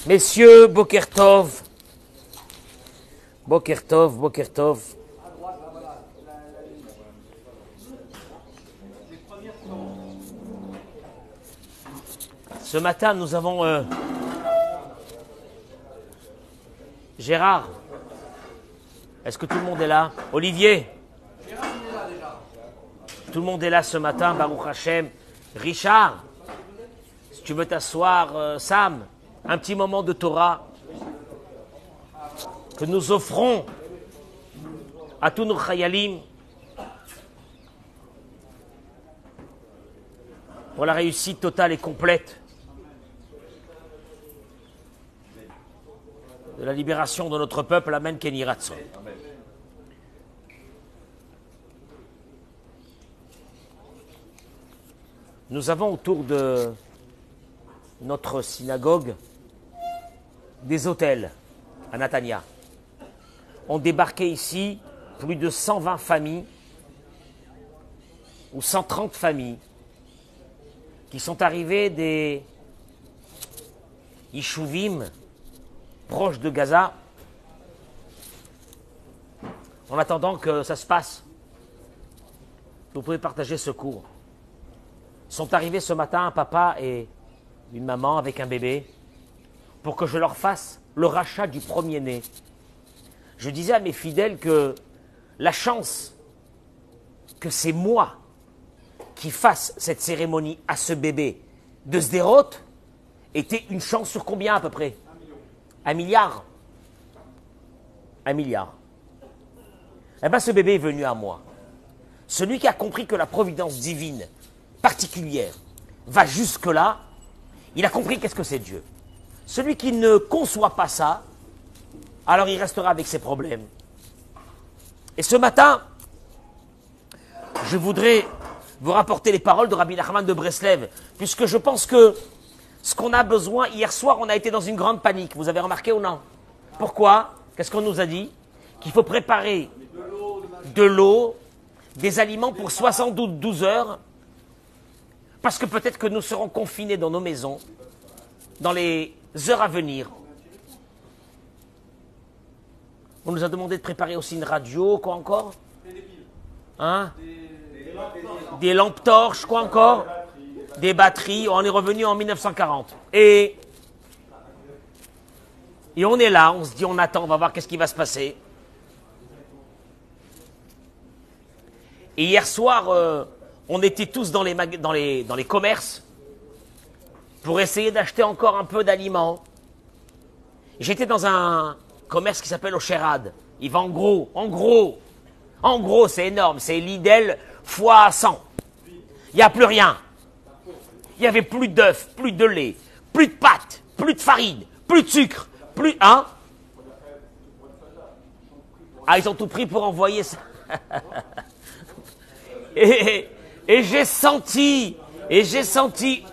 Messieurs, Boker Tov. Boker Tov, Boker Tov. Ce matin, nous avons Gérard. Est-ce que tout le monde est là? Olivier? Tout le monde est là ce matin, Baruch Hashem. Richard, si tu veux t'asseoir, Sam, un petit moment de Torah que nous offrons à tous nos chayalim pour la réussite totale et complète de la libération de notre peuple. Amen, Kenny Ratson. Nous avons autour de notre synagogue des hôtels à Natania. On débarquait ici plus de 120 familles ou 130 familles qui sont arrivées des Yishuvim proches de Gaza en attendant que ça se passe. Vous pouvez partager ce cours. Sont arrivés ce matin un papa et une maman avec un bébé pour que je leur fasse le rachat du premier-né. Je disais à mes fidèles que la chance que c'est moi qui fasse cette cérémonie à ce bébé de Sderot était une chance sur combien à peu près? 1 milliard. 1 milliard. Eh bien ce bébé est venu à moi. Celui qui a compris que la providence divine particulière va jusque-là, il a compris qu'est-ce que c'est Dieu. Celui qui ne conçoit pas ça, alors il restera avec ses problèmes. Et ce matin, je voudrais vous rapporter les paroles de Rabbi Nachman de Breslev, puisque je pense que ce qu'on a besoin, hier soir, on a été dans une grande panique. Vous avez remarqué ou non? Pourquoi? Qu'est-ce qu'on nous a dit? Qu'il faut préparer de l'eau, des aliments pour 72 heures, parce que peut-être que nous serons confinés dans nos maisons dans les heures à venir. On nous a demandé de préparer aussi une radio, quoi encore? Hein? Des lampes torches, quoi encore? Des batteries. On est revenu en 1940. Et on est là, on se dit, on attend, on va voir qu'est-ce qui va se passer. Et hier soir, on était tous dans les commerces pour essayer d'acheter encore un peu d'aliments. J'étais dans un commerce qui s'appelle Osherad. Il va en gros, c'est énorme. C'est Lidl fois 100. Il n'y a plus rien. Il n'y avait plus d'œufs, plus de lait, plus de pâtes, plus de farine, plus de sucre, plus... Hein? Ah, ils ont tout pris pour envoyer ça. Et j'ai senti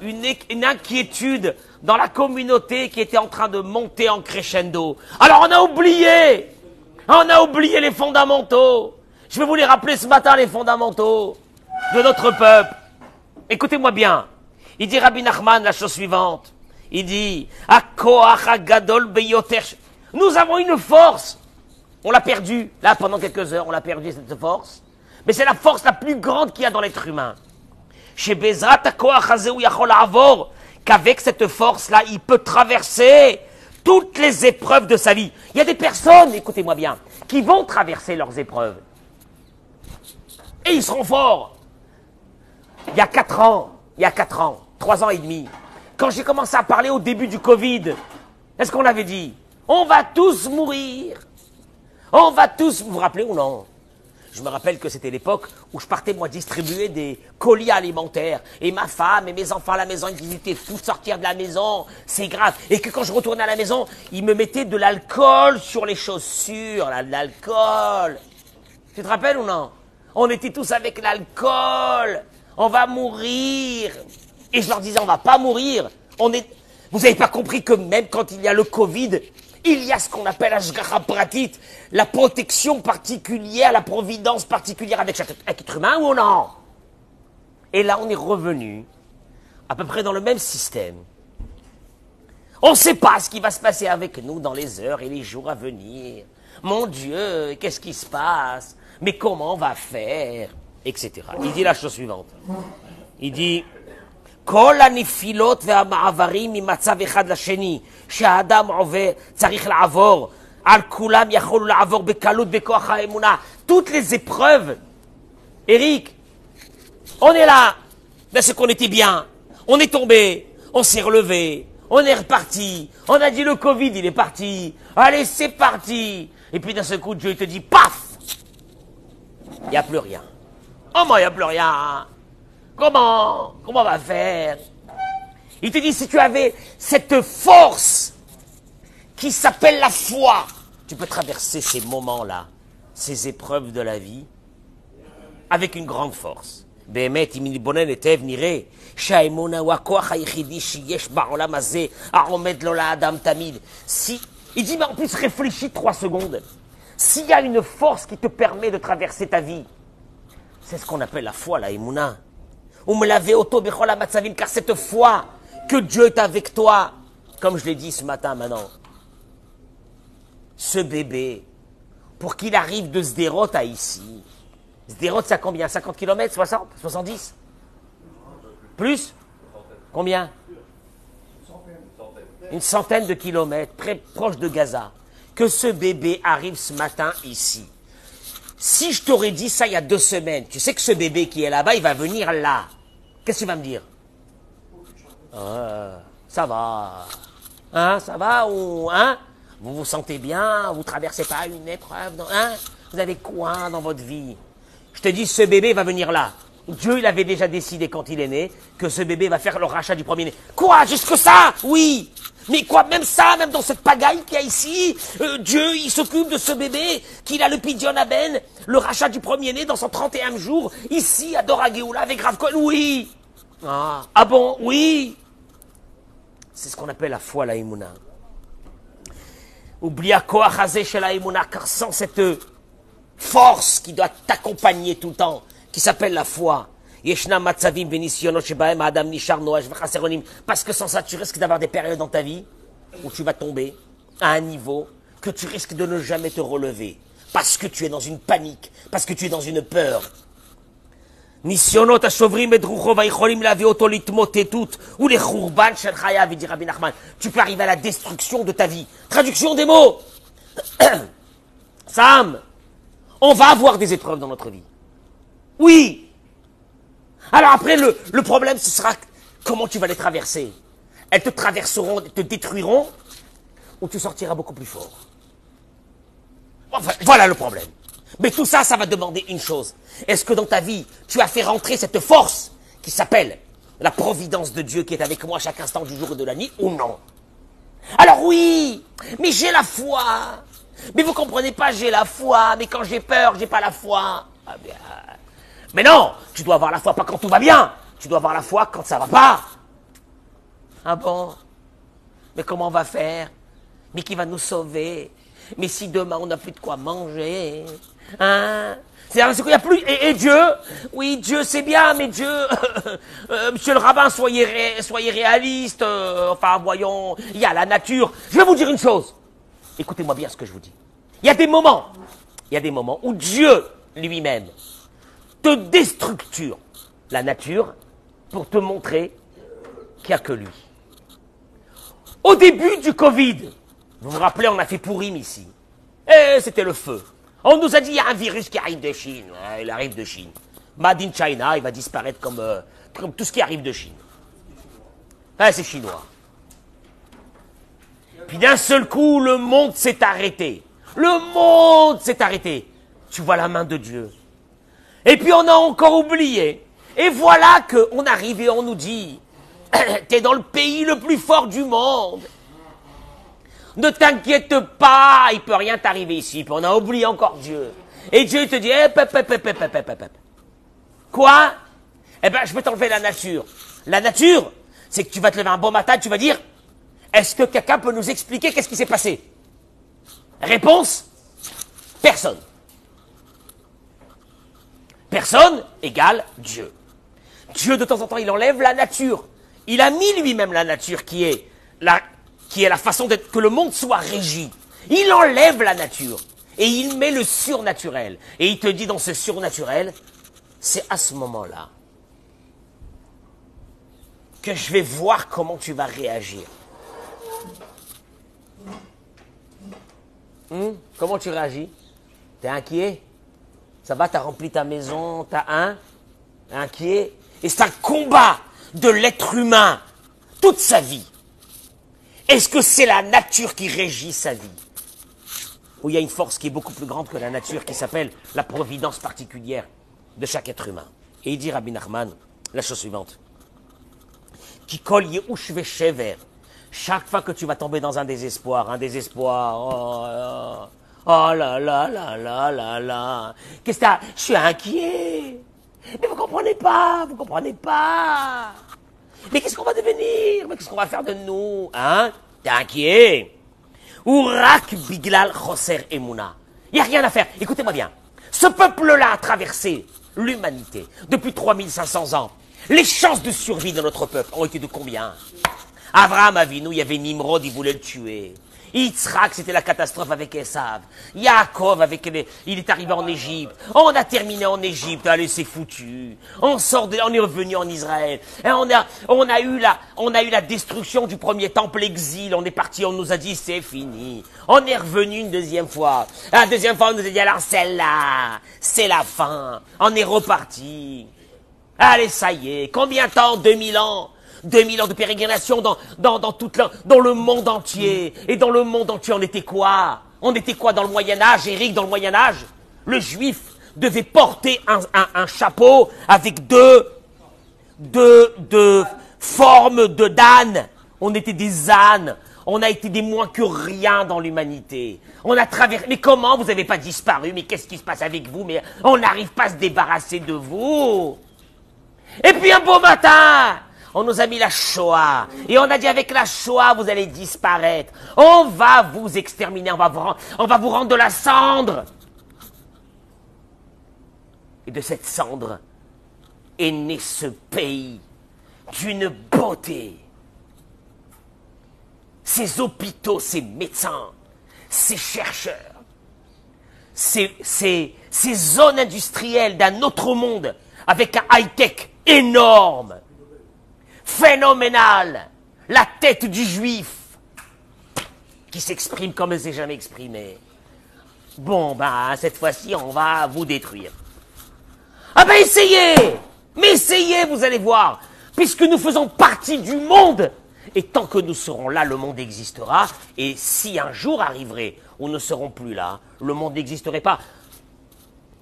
une inquiétude dans la communauté qui était en train de monter en crescendo. Alors on a oublié les fondamentaux. Je vais vous les rappeler ce matin, les fondamentaux de notre peuple. Écoutez-moi bien. Il dit Rabbi Nachman la chose suivante. Il dit nous avons une force. On l'a perdue. Là, pendant quelques heures, on l'a perdue, cette force. Mais c'est la force la plus grande qu'il y a dans l'être humain. Qu'avec cette force-là, il peut traverser toutes les épreuves de sa vie. Il y a des personnes, écoutez-moi bien, qui vont traverser leurs épreuves. Et ils seront forts. Il y a 4 ans, 3 ans et demi, quand j'ai commencé à parler au début du Covid, est-ce qu'on avait dit? On va tous mourir. On va tous, vous vous rappelez ou non? Je me rappelle que c'était l'époque où je partais, moi, distribuer des colis alimentaires. Et ma femme et mes enfants à la maison, ils étaient fous de sortir de la maison. C'est grave. Et que quand je retournais à la maison, ils me mettaient de l'alcool sur les chaussures. Là, de l'alcool. Tu te rappelles ou non? On était tous avec l'alcool. On va mourir. Et je leur disais, on va pas mourir. Vous n'avez pas compris que même quand il y a le Covid, il y a ce qu'on appelle Ashgacha Pratit, la protection particulière, la providence particulière avec chaque être humain ou non? Et là, on est revenu à peu près dans le même système. On ne sait pas ce qui va se passer avec nous dans les heures et les jours à venir. Mon Dieu, qu'est-ce qui se passe? Mais comment on va faire? Etc. Il dit la chose suivante. Il dit, כל הנפילות והמעברים ממצב אחד לשני, שהאדם עובר, צריך לעבור, על כולם יכולו לעבור בקלות בכוח האמונה. Toutes les épreuves, Eric, on est là, ben c'est qu'on était bien, on est tombé, on s'est relevé, on est reparti, on a dit le Covid, il est parti, allez, c'est parti. Et puis d'un seul coup, Dieu te dit, paf, il n'y a plus rien. Oh, moi, il n'y a plus rien. Comment on va faire? Il te dit, si tu avais cette force qui s'appelle la foi, tu peux traverser ces moments-là, ces épreuves de la vie, avec une grande force. באמת, אם נתבונן היטב, נראה שהאמונה הוא הכוח היחידי שיש בעולם הזה, העומד לו לאדם תמיד. Si, il dit, mais en plus, réfléchis 3 secondes. S'il y a une force qui te permet de traverser ta vie, c'est ce qu'on appelle la foi, la émouna. Car cette foi que Dieu est avec toi, comme je l'ai dit ce matin maintenant, ce bébé, pour qu'il arrive de Sderot à ici, Sderot, c'est à combien? 50 km, 60, 70? Plus? Combien? Une centaine de kilomètres, très proche de Gaza. Que ce bébé arrive ce matin ici. Si je t'aurais dit ça il y a 2 semaines, tu sais que ce bébé qui est là-bas, il va venir là. Qu'est-ce que tu vas me dire? Ça va. Hein, ça va ou hein? Vous vous sentez bien? Vous traversez pas une épreuve? Hein? Vous avez quoi dans votre vie? Je te dis, ce bébé va venir là. Dieu, il avait déjà décidé quand il est né que ce bébé va faire le rachat du premier-né. Quoi? Jusque ça? Oui. Mais quoi? Même ça, même dans cette pagaille qu'il y a ici, Dieu, il s'occupe de ce bébé, qu'il a le Pidyon Aben, le rachat du premier-né dans son 31e jour, ici, à Dora Géoula, avec Rav Kohen. Oui. Ah bon? Oui. C'est ce qu'on appelle la foi, la Emouna. Oublie à quoi raser chez la Emouna, car sans cette force qui doit t'accompagner tout le temps, qui s'appelle la foi, parce que sans ça, tu risques d'avoir des périodes dans ta vie où tu vas tomber à un niveau que tu risques de ne jamais te relever, parce que tu es dans une panique, parce que tu es dans une peur. Tu peux arriver à la destruction de ta vie. Traduction des mots. Sam, on va avoir des épreuves dans notre vie. Oui. Alors après, le problème, ce sera comment tu vas les traverser. Elles te traverseront, te détruiront, ou tu sortiras beaucoup plus fort. Enfin, voilà le problème. Mais tout ça, ça va demander une chose. Est-ce que dans ta vie, tu as fait rentrer cette force qui s'appelle la providence de Dieu qui est avec moi à chaque instant du jour et de la nuit, ou non? Alors oui, mais j'ai la foi. Mais vous comprenez pas, j'ai la foi. Mais quand j'ai peur, j'ai pas la foi. Ah bien. Mais non, tu dois avoir la foi pas quand tout va bien. Tu dois avoir la foi quand ça va pas. Ah bon? Mais comment on va faire? Mais qui va nous sauver? Mais si demain on n'a plus de quoi manger, hein? C'est-à-dire qu'il n'y a plus. Et Dieu? Oui, Dieu c'est bien, mais Dieu, monsieur le rabbin, soyez réaliste. Enfin, voyons, il y a la nature. Je vais vous dire une chose. Écoutez-moi bien ce que je vous dis. Il y a des moments où Dieu lui-même te déstructure la nature pour te montrer qu'il n'y a que lui. Au début du Covid, vous vous rappelez, on a fait Pourim ici. Et c'était le feu. On nous a dit, il y a un virus qui arrive de Chine. Ouais, il arrive de Chine. Made in China, il va disparaître comme tout ce qui arrive de Chine. Ouais, c'est chinois. Puis d'un seul coup, le monde s'est arrêté. Le monde s'est arrêté. Tu vois la main de Dieu. Et puis on a encore oublié. Et voilà qu'on arrive et on nous dit, t'es dans le pays le plus fort du monde. Ne t'inquiète pas, il ne peut rien t'arriver ici. Puis on a oublié encore Dieu. Et Dieu te dit, quoi? Eh ben, je vais t'enlever la nature. La nature, c'est que tu vas te lever un bon matin et tu vas dire, est-ce que quelqu'un peut nous expliquer qu'est-ce qui s'est passé? Réponse, personne. Personne égale Dieu. Dieu, de temps en temps, il enlève la nature. Il a mis lui-même la nature qui est qui est la façon que le monde soit régi. Il enlève la nature et il met le surnaturel. Et il te dit dans ce surnaturel, c'est à ce moment-là que je vais voir comment tu vas réagir. Comment tu réagis? T'es inquiet? Ça va, t'as rempli ta maison, t'as inquiet? Et c'est un combat de l'être humain toute sa vie. Est-ce que c'est la nature qui régit sa vie? Ou il y a une force qui est beaucoup plus grande que la nature, qui s'appelle la providence particulière de chaque être humain. Et il dit Rabbi Nachman la chose suivante. Qui colle Yehush Veshever. Chaque fois que tu vas tomber dans un désespoir, oh là là là là là là. Qu'est-ce que t'as? Je suis inquiet. Mais vous comprenez pas. Mais qu'est-ce qu'on va devenir? Mais qu'est-ce qu'on va faire de nous? Hein? T'es inquiet? Urak biglal choser emuna. Il n'y a rien à faire. Écoutez-moi bien. Ce peuple-là a traversé l'humanité depuis 3500 ans. Les chances de survie de notre peuple ont été de combien? Abraham Avinu, il y avait Nimrod, il voulait le tuer. Yitzhak, c'était la catastrophe avec Esav. Yaakov, il est arrivé en Égypte. On a terminé en Égypte, allez, c'est foutu. On est revenu en Israël. Et on a eu la destruction du premier temple, l'exil. On est parti, on nous a dit, c'est fini. On est revenu une deuxième fois. La deuxième fois, on nous a dit, alors celle-là, c'est la fin. On est reparti. Allez, ça y est. Combien de temps? 2000 ans. 2000 ans de pérégrination dans le monde entier. Et dans le monde entier, on était quoi? On était quoi dans le Moyen-Âge, Eric, dans le Moyen-Âge? Le juif devait porter un chapeau avec deux formes de d'âne. On était des ânes. On a été des moins que rien dans l'humanité. On a traversé. Mais comment vous n'avez pas disparu? Mais qu'est-ce qui se passe avec vous? Mais on n'arrive pas à se débarrasser de vous. Et puis un beau matin, on nous a mis la Shoah. Et on a dit avec la Shoah, vous allez disparaître. On va vous exterminer. On va vous rendre de la cendre. Et de cette cendre est né ce pays d'une beauté. Ces hôpitaux, ces médecins, ces chercheurs, ces zones industrielles d'un autre monde avec un high-tech énorme. Phénoménal, la tête du juif qui s'exprime comme elle ne s'est jamais exprimée. Bon, cette fois-ci, on va vous détruire. Ah ben essayez! Mais essayez, vous allez voir, puisque nous faisons partie du monde. Et tant que nous serons là, le monde existera. Et si un jour arriverait où nous ne serons plus là, le monde n'existerait pas.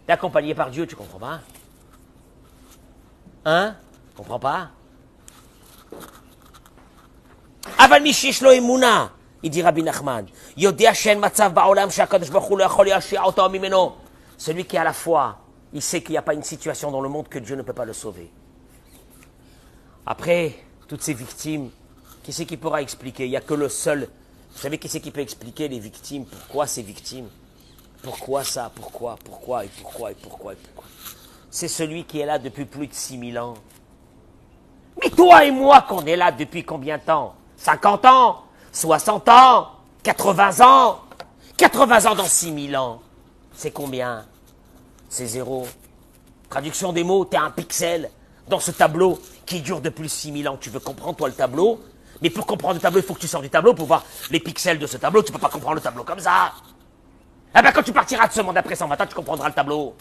T'es accompagné par Dieu, tu comprends pas? Hein? Tu comprends pas? אבל מי שיש לו אמונה, il dit Rabbi Nachman, יודע שאין מצב בעולם שהקדוש ברוך הוא לא יכול להושיע אותו ממנו. Celui qui a la foi, il sait qu'il n'y a pas une situation dans le monde que Dieu ne peut pas le sauver. Après, toutes ces victimes, qui c'est qui pourra expliquer? Il n'y a que le seul. Vous savez qui c'est qui peut expliquer les victimes? Pourquoi ces victimes? Pourquoi ça? Pourquoi? C'est celui qui est là depuis plus de 6000 ans. Mais toi et moi, qu'on est là depuis combien de temps? 50 ans, 60 ans, 80 ans. 80 ans dans 6000 ans. C'est combien? C'est zéro. Traduction des mots, t'es un pixel dans ce tableau qui dure depuis 6000 ans. Tu veux comprendre, toi, le tableau? Mais pour comprendre le tableau, il faut que tu sors du tableau pour voir les pixels de ce tableau. Tu ne peux pas comprendre le tableau comme ça. Eh bien, quand tu partiras de ce monde après 120 ans, tu comprendras le tableau.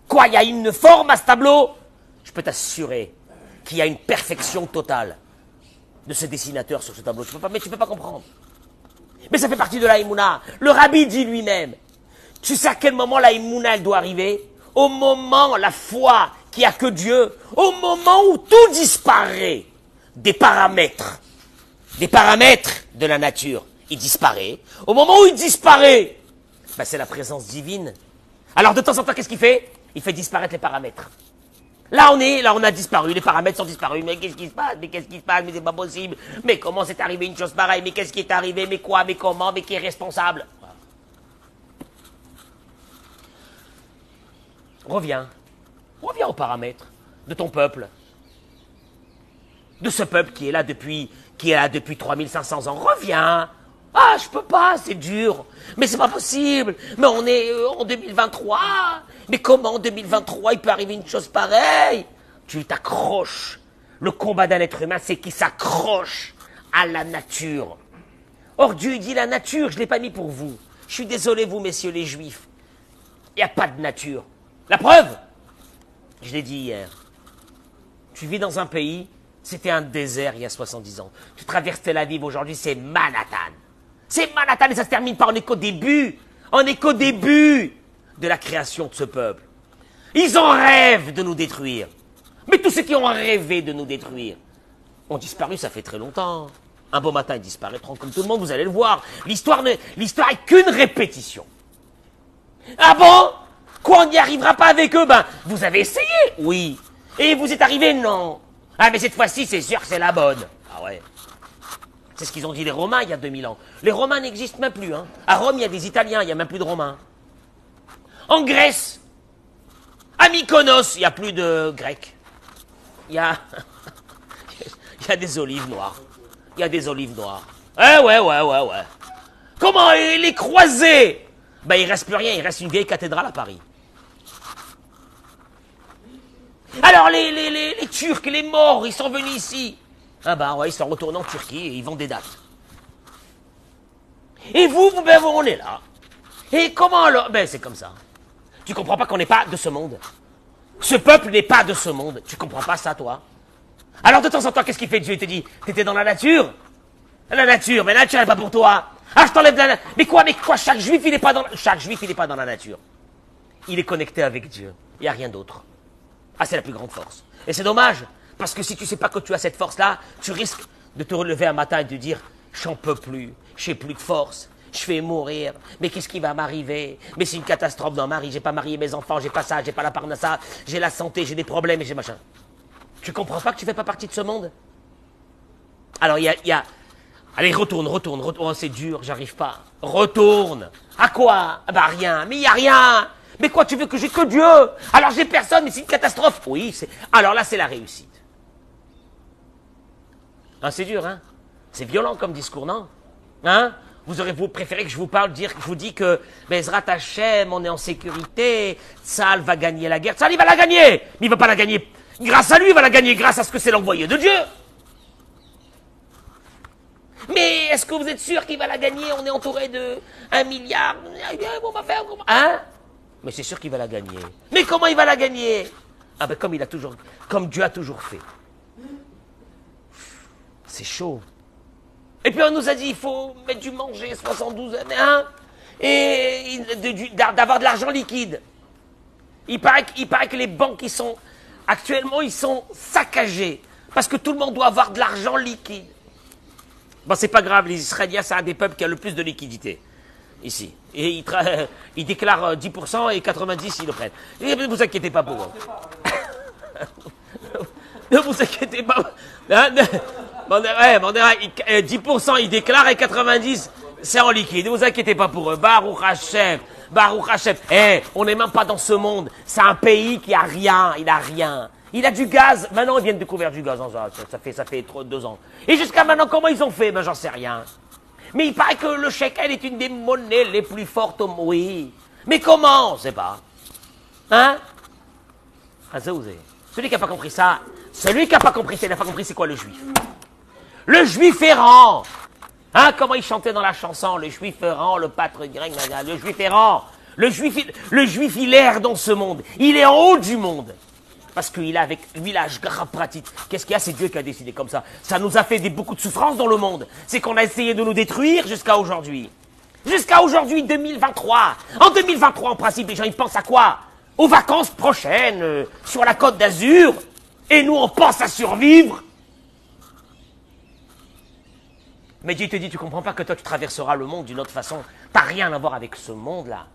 Quoi, il y a une forme à ce tableau? Je peux t'assurer qu'il y a une perfection totale de ce dessinateur sur ce tableau. Mais tu ne peux pas comprendre. Mais ça fait partie de la Emouna. Le rabbi dit lui-même, tu sais à quel moment la Emouna, elle doit arriver? Au moment, la foi qu'il n'y a que Dieu, au moment où tout disparaît des paramètres de la nature, il disparaît. Au moment où il disparaît, c'est la présence divine. Alors de temps en temps, qu'est-ce qu'il fait? Il fait disparaître les paramètres. Là on a disparu, les paramètres sont disparus. Mais qu'est-ce qui se passe? Mais c'est pas possible. Mais comment c'est arrivé une chose pareille? Mais qu'est-ce qui est arrivé? Mais quoi? Mais comment? Mais qui est responsable? Reviens aux paramètres de ton peuple. de ce peuple qui est là depuis 3500 ans. Reviens. Ah, je peux pas, c'est dur. Mais c'est pas possible. Mais on est en 2023. Mais comment en 2023 il peut arriver une chose pareille? Tu t'accroches. Le combat d'un être humain, c'est qu'il s'accroche à la nature. Or, Dieu dit la nature, je ne l'ai pas mis pour vous. Je suis désolé, vous, messieurs les juifs. Il n'y a pas de nature. La preuve, je l'ai dit hier. Tu vis dans un pays, c'était un désert il y a 70 ans. Tu traverses Tel Aviv aujourd'hui, c'est Manhattan. C'est Manhattan et ça se termine par on n'est qu'au début. On n'est qu'au début de la création de ce peuple. Ils en rêvent de nous détruire. Mais tous ceux qui ont rêvé de nous détruire ont disparu, ça fait très longtemps. Un beau matin, ils disparaîtront comme tout le monde, vous allez le voir. L'histoire est qu'une répétition. Ah bon? Quoi, on n'y arrivera pas avec eux? Ben, vous avez essayé? Oui. Et vous êtes arrivé? Non. Ah, mais cette fois-ci, c'est sûr que c'est la bonne. Ah ouais. C'est ce qu'ils ont dit les Romains il y a 2000 ans. Les Romains n'existent même plus. Hein. À Rome, il y a des Italiens, il n'y a même plus de Romains. En Grèce, à Mykonos, il n'y a plus de Grecs. Il y a des olives noires. Il y a des olives noires. Ouais. Comment les croisés? Ben, il ne reste plus rien, il reste une vieille cathédrale à Paris. Alors, les Turcs, les morts, ils sont venus ici. Ah ben, ouais, ils sont retournés en Turquie et ils vendent des dates. Et vous, on est là. Et comment alors? Ben, c'est comme ça. Tu comprends pas qu'on n'est pas de ce monde. Ce peuple n'est pas de ce monde. Tu comprends pas ça, toi? Alors, de temps en temps, qu'est-ce qu'il fait Dieu? Il te dit, t'étais dans la nature? La nature, mais la nature n'est pas pour toi. Ah, je t'enlève de la nature. Mais quoi? Chaque juif, il n'est pas dans la nature. Il est connecté avec Dieu. Il n'y a rien d'autre. Ah, c'est la plus grande force. Et c'est dommage, parce que si tu ne sais pas que tu as cette force-là, tu risques de te relever un matin et de dire, j'en peux plus, j'ai plus de force, je vais mourir, mais qu'est-ce qui va m'arriver? Mais c'est une catastrophe dans ma vie, j'ai pas marié mes enfants, j'ai pas ça, j'ai pas la parnassa, j'ai la santé, j'ai des problèmes et j'ai machin. Tu comprends pas que tu fais pas partie de ce monde? Alors il y a... Allez, retourne. Oh, c'est dur, j'arrive pas. Retourne. À quoi? Bah rien, mais il y a rien. Mais quoi, tu veux que j'ai que Dieu? Alors j'ai personne, mais c'est une catastrophe. Oui, alors là, c'est la réussite. Hein, c'est dur, hein? C'est violent comme discours, non? Hein? Vous préférez que je vous parle, que je vous dis que Bezrat Hashem, on est en sécurité, Tzahal va gagner la guerre. Tzahal, il va la gagner! Mais il va pas la gagner grâce à lui, il va la gagner grâce à ce que c'est l'envoyé de Dieu. Mais est-ce que vous êtes sûr qu'il va la gagner? On est entouré de 1 milliard. On va faire comment? Hein? Mais c'est sûr qu'il va la gagner. Mais comment il va la gagner? Ah ben comme Dieu a toujours fait. C'est chaud. Et puis on nous a dit il faut mettre du manger 72 années, hein? Et d'avoir de l'argent liquide. Il paraît que les banques actuellement ils sont saccagées parce que tout le monde doit avoir de l'argent liquide. Bon, c'est pas grave, les Israéliens, c'est un des peuples qui a le plus de liquidité, ici. Et ils déclarent 10% et 90%, ils le prennent. Et ne vous inquiétez pas pour eux. Ne vous inquiétez pas. 10% ils déclarent et 90% c'est en liquide. Ne vous inquiétez pas pour eux. Baruch Hashem. On n'est même pas dans ce monde. C'est un pays qui a rien, il a rien. Il a du gaz. Maintenant, ils viennent de découvrir du gaz. Ça fait 2 ans. Et jusqu'à maintenant, comment ils ont fait? Ben, j'en sais rien. Mais il paraît que le shekel est une des monnaies les plus fortes. Oui. Mais comment? On ne sait pas. Hein? Celui qui n'a pas compris ça, il n'a pas compris c'est quoi le juif. Le juif errant. Hein? Comment il chantait dans la chanson? Le juif errant, le pâtre grec, le juif errant. Le juif, il erre dans ce monde. Il est en haut du monde. Parce qu'il est avec village pratique. Qu'est-ce qu'il y a? C'est Dieu qui a décidé comme ça. Ça nous a fait beaucoup de souffrance dans le monde. C'est qu'on a essayé de nous détruire jusqu'à aujourd'hui. Jusqu'à aujourd'hui, 2023. En 2023, en principe, les gens, ils pensent à quoi? Aux vacances prochaines, sur la Côte d'Azur. Et nous, on pense à survivre. Mais Dieu te dit, tu comprends pas que toi, tu traverseras le monde d'une autre façon. T'as rien à voir avec ce monde-là.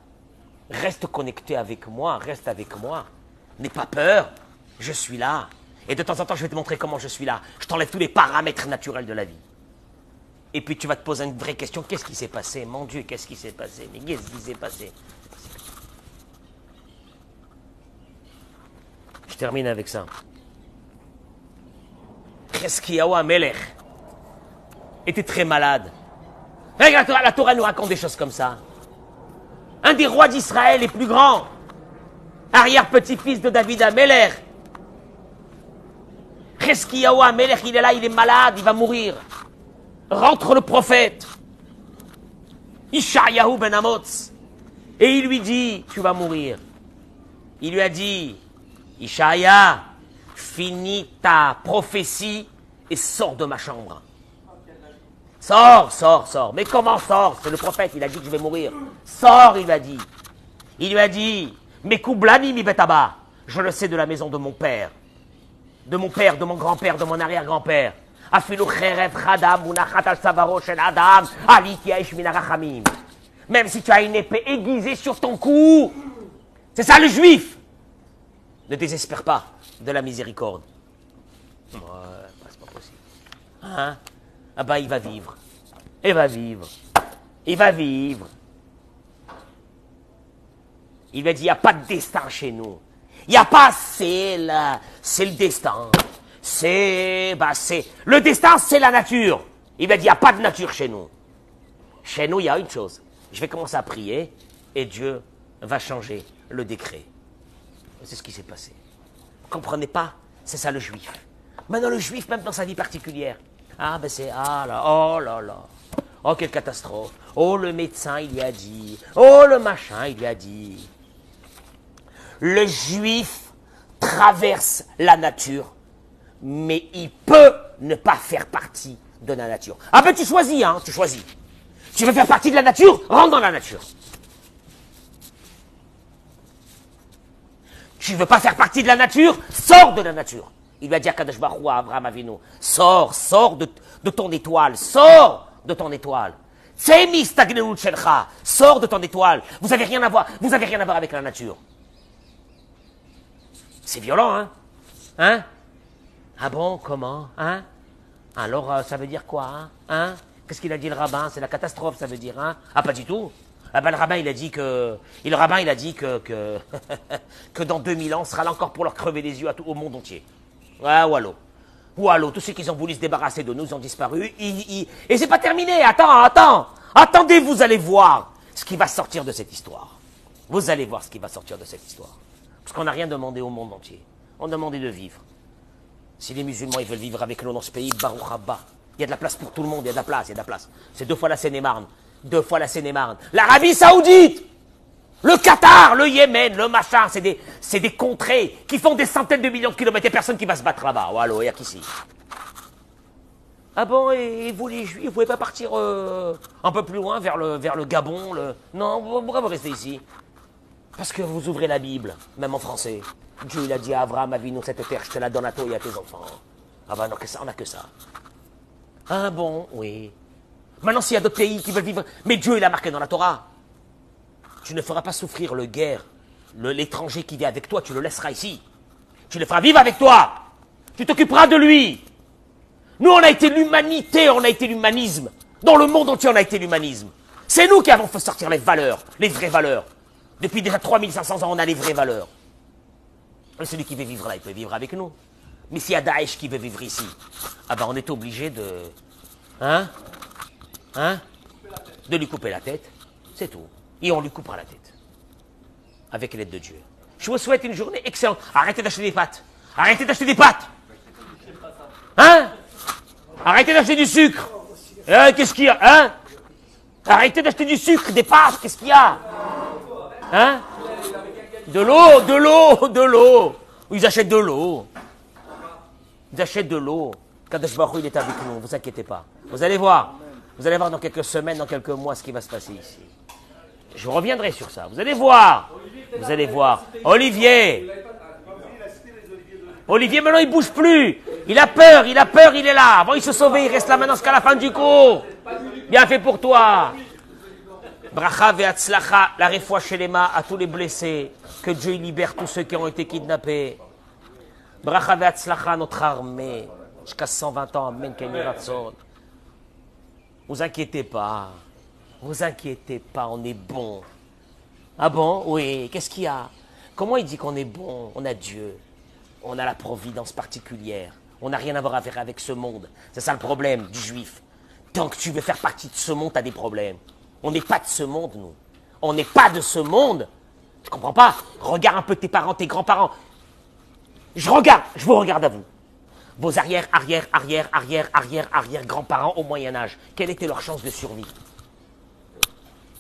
Reste connecté avec moi, reste avec moi. N'aie pas peur. Je suis là. Et de temps en temps, je vais te montrer comment je suis là. Je t'enlève tous les paramètres naturels de la vie. Et puis tu vas te poser une vraie question. Qu'est-ce qui s'est passé? Mon Dieu, qu'est-ce qui s'est passé? Mais qu'est-ce qui s'est passé? Je termine avec ça. Cheskiyahu Amelech était très malade. Regarde, la Torah nous raconte des choses comme ça. Un des rois d'Israël les plus grands, arrière-petit-fils de David Amelech. Cheskiyahu Amelech, il est là, il est malade, il va mourir. Rentre le prophète, Ishayahu ben Amoz, et il lui dit, tu vas mourir. Il lui a dit, Ishaya, finis ta prophétie et sors de ma chambre. Sors, sors, sors. Mais comment sors? C'est le prophète, il a dit que je vais mourir. Sors, il lui a dit. Il lui a dit, mais Koublani mi betaba, je le sais de la maison de mon père. De mon père, de mon grand-père, de mon arrière-grand-père. Afilu cherev chadam munachat al savaro shel adam, ali tia'ish min harachamim. Même si tu as une épée aiguisée sur ton cou. C'est ça le juif. Ne désespère pas de la miséricorde. Ouais, c'est pas possible. Hein? Ah ben, il va vivre. Il va vivre. Il va vivre. Il lui a dit, il n'y a pas de destin chez nous. Il n'y a pas, c'est le destin. Le destin, c'est la nature. Il lui a dit, il n'y a pas de nature chez nous. Chez nous, il y a une chose. Je vais commencer à prier et Dieu va changer le décret. C'est ce qui s'est passé. Vous ne comprenez pas? C'est ça le juif. Maintenant, le juif, même dans sa vie particulière. Ah, ben c'est, ah là, oh là là. Oh, quelle catastrophe. Oh, le médecin, il lui a dit. Oh, le machin, il lui a dit. Le juif traverse la nature, mais il peut ne pas faire partie de la nature. Ah ben tu choisis, hein, tu choisis. Tu veux faire partie de la nature? Rentre dans la nature. Tu veux pas faire partie de la nature? Sors de la nature. Il lui a dit à Kadosh Baruch Hu, à Abraham Avinu, sors de ton étoile, sors de ton étoile. Sors de ton étoile. Vous avez rien à voir avec la nature. C'est violent, hein? Hein? Ah bon, comment? Hein? Alors, ça veut dire quoi, hein? Hein? Qu'est-ce qu'il a dit le rabbin? C'est la catastrophe, ça veut dire, hein? Ah, pas du tout. Ah ben, le rabbin, il a dit que dans 2000 ans, on sera là encore pour leur crever les yeux au monde entier. Ah, Wallo, tous ceux qui ont voulu se débarrasser de nous ont disparu. Et c'est pas terminé. Attendez, vous allez voir ce qui va sortir de cette histoire. Vous allez voir ce qui va sortir de cette histoire. Parce qu'on n'a rien demandé au monde entier. On a demandé de vivre. Si les musulmans ils veulent vivre avec nous dans ce pays, Baruch Haba. Il y a de la place pour tout le monde, il y a de la place. C'est 2 fois la Seine-et-Marne. L'Arabie Saoudite, le Qatar, le Yémen, le machin, c'est des contrées qui font des centaines de millions de kilomètres. Il n'y a personne qui va se battre là-bas. Oh, allô, il n'y a qu'ici. Ah bon, et vous les Juifs, vous ne pouvez pas partir un peu plus loin vers le Gabon Non, pourquoi vous restez ici? Parce que vous ouvrez la Bible, même en français. Dieu il a dit à Abraham, Avinu, cette terre, je te la donne à toi et à tes enfants. Ah ben non, on n'a que ça. Ah bon, oui. Maintenant, s'il y a d'autres pays qui veulent vivre, mais Dieu il a marqué dans la Torah. Tu ne feras pas souffrir le guerre, l'étranger qui vit avec toi, tu le laisseras ici. Tu le feras vivre avec toi. Tu t'occuperas de lui. Nous, on a été l'humanité, on a été l'humanisme. Dans le monde entier, on a été l'humanisme. C'est nous qui avons fait sortir les valeurs, les vraies valeurs. Depuis déjà 3500 ans, on a les vraies valeurs. Et celui qui veut vivre là, il peut vivre avec nous. Mais s'il y a Daesh qui veut vivre ici, ah ben on est obligé de... de lui couper la tête. C'est tout. Et on lui coupera la tête. Avec l'aide de Dieu. Je vous souhaite une journée excellente. Arrêtez d'acheter des pâtes. Arrêtez d'acheter des pâtes. Hein? Arrêtez d'acheter du sucre. Qu'est-ce qu'il y a? Hein? Arrêtez d'acheter du sucre, des pâtes. Qu'est-ce qu'il y a? Hein? De l'eau. Ils achètent de l'eau. Ils achètent de l'eau. Kadosh Baruch Hu, il est avec nous, ne vous inquiétez pas. Vous allez voir dans quelques semaines, dans quelques mois, ce qui va se passer ici. Je reviendrai sur ça. Vous allez voir. Olivier, maintenant, il ne bouge plus. Il a peur, il est là. Avant, il se sauvait, il reste là maintenant jusqu'à la fin du cours. Bien fait pour toi. Bracha ve'atzlacha, la refoua shelema à tous les blessés. Que Dieu libère tous ceux qui ont été kidnappés. Bracha ve'atzlacha, notre armée. Jusqu'à 120 ans, amen, Kenny Ratson. Vous inquiétez pas, on est bon. Ah bon? Oui, qu'est-ce qu'il y a? Comment il dit qu'on est bon? On a Dieu, on a la providence particulière, On n'a rien à voir à faire avec ce monde. C'est ça le problème du juif. Tant que tu veux faire partie de ce monde, tu as des problèmes. On n'est pas de ce monde, nous. On n'est pas de ce monde. Tu comprends pas? Regarde un peu tes parents, tes grands-parents. Je vous regarde à vous. Vos arrière grands-parents au Moyen-Âge. Quelle était leur chance de survie?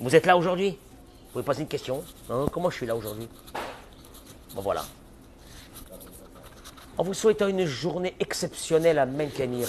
Vous êtes là aujourd'hui? Vous pouvez poser une question? Hein, comment je suis là aujourd'hui? Bon voilà. En vous souhaitant une journée exceptionnelle à Menkenir.